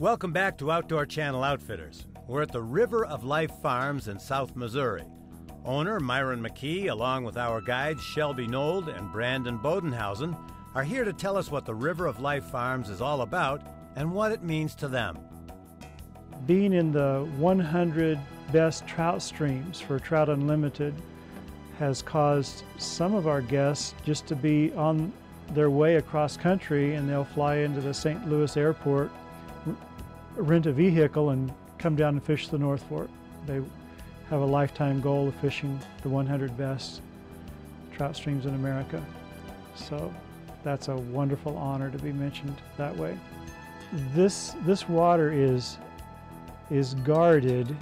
Welcome back to Outdoor Channel Outfitters. We're at the River of Life Farms in South Missouri. Owner Myron McKee, along with our guides Shelby Nold and Brandon Bodenhausen, are here to tell us what the River of Life Farms is all about and what it means to them. Being in the 100 best trout streams for Trout Unlimited has caused some of our guests just to be on their way across country, and they'll fly into the St. Louis airport, rent a vehicle, and come down and fish the North Fork. They have a lifetime goal of fishing the 100 best trout streams in America. So that's a wonderful honor to be mentioned that way. This water is guarded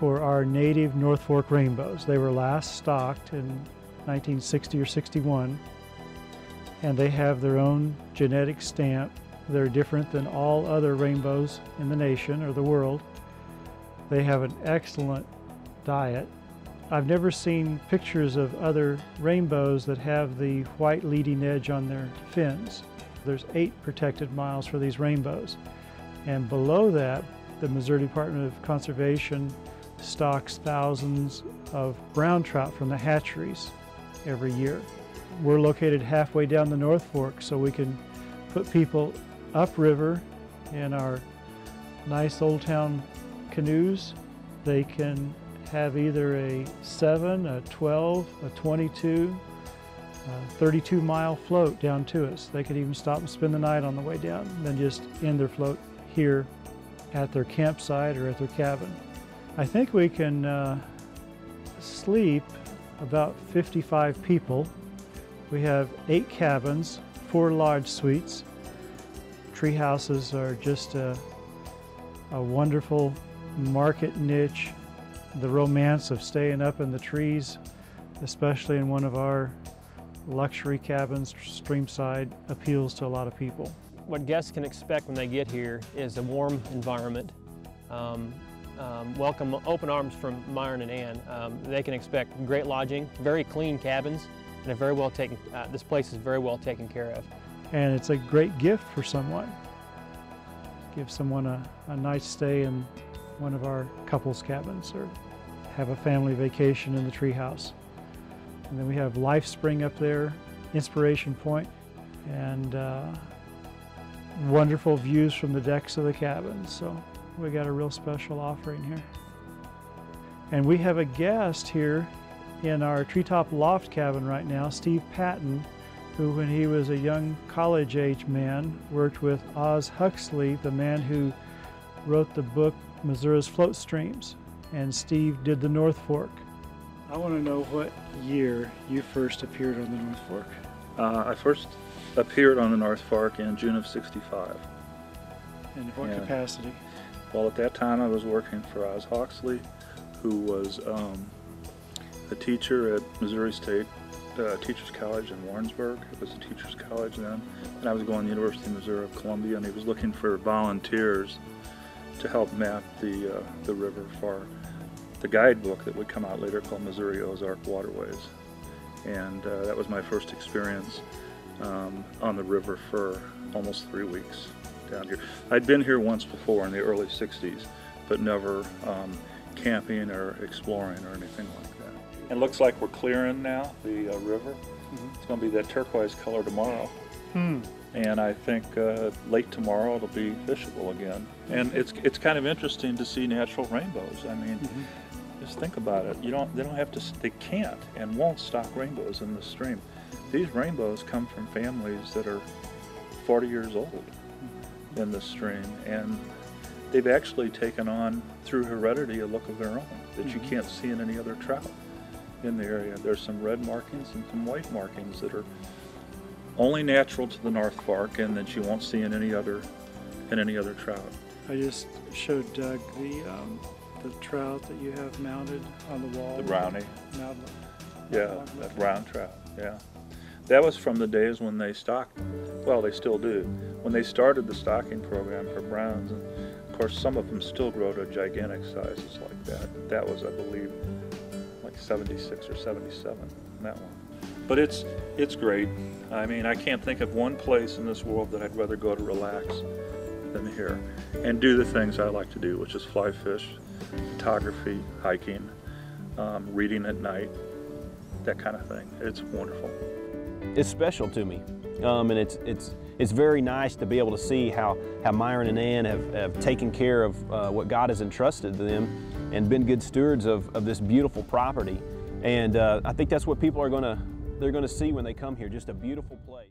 for our native North Fork rainbows. They were last stocked in 1960 or 61, and they have their own genetic stamp. They're different than all other rainbows in the nation or the world. They have an excellent diet. I've never seen pictures of other rainbows that have the white leading edge on their fins. There's 8 protected miles for these rainbows. And below that, the Missouri Department of Conservation stocks thousands of brown trout from the hatcheries every year. We're located halfway down the North Fork, so we can put people upriver in our nice Old Town canoes. They can have either a 7, a 12, a 22, a 32-mile float down to us. They could even stop and spend the night on the way down, and then just end their float here at their campsite or at their cabin. I think we can sleep about 55 people. We have 8 cabins, 4 lodge suites. Tree houses are just a wonderful market niche. The romance of staying up in the trees, especially in one of our luxury cabins streamside, appeals to a lot of people. What guests can expect when they get here is a warm environment. Welcome open arms from Myron and Ann. They can expect great lodging, very clean cabins, and this place is very well taken care of. And it's a great gift for someone. Give someone a nice stay in one of our couples cabins, or have a family vacation in the treehouse. And then we have Life Spring up there, Inspiration Point, and wonderful views from the decks of the cabins. So we got a real special offering here. And we have a guest here in our treetop loft cabin right now, Steve Patton, who, when he was a young college-age man, worked with Oz Huxley, the man who wrote the book Missouri's Float Streams, and Steve did the North Fork. I want to know what year you first appeared on the North Fork. I first appeared on the North Fork in June of '65. In what capacity? Well, at that time I was working for Oz Huxley, who was a teacher at Missouri State Teachers College in Warrensburg. It was a teachers college then, and I was going to the University of Missouri of Columbia, and he was looking for volunteers to help map the river for the guidebook that would come out later called Missouri Ozark Waterways. And that was my first experience on the river for almost 3 weeks down here. I'd been here once before in the early '60s, but never camping or exploring or anything like that. It looks like we're clearing now the river. It's going to be that turquoise color tomorrow. And I think late tomorrow it'll be fishable again. And it's kind of interesting to see natural rainbows. I mean, just think about it. They don't have to. They can't and won't stock rainbows in the stream. These rainbows come from families that are 40 years old in the stream, and they've actually taken on, through heredity, a look of their own that you can't see in any other trout in the area. There's some red markings and some white markings that are only natural to the North Fork and that you won't see in any other trout. I just showed Doug the trout that you have mounted on the wall. The brownie. Yeah, that brown trout. Yeah, that was from the days when they stocked. Well, they still do. When they started the stocking program for browns, and of course some of them still grow to gigantic sizes like that. That was, I believe, like 76 or 77, that one. But it's great. I mean, I can't think of one place in this world that I'd rather go to relax than here, and do the things I like to do, which is fly fish, photography, hiking, reading at night, that kind of thing. It's wonderful. It's special to me, and it's very nice to be able to see how Myron and Ann have taken care of what God has entrusted to them and been good stewards of this beautiful property. And I think that's what people are going to see when they come here, just a beautiful place.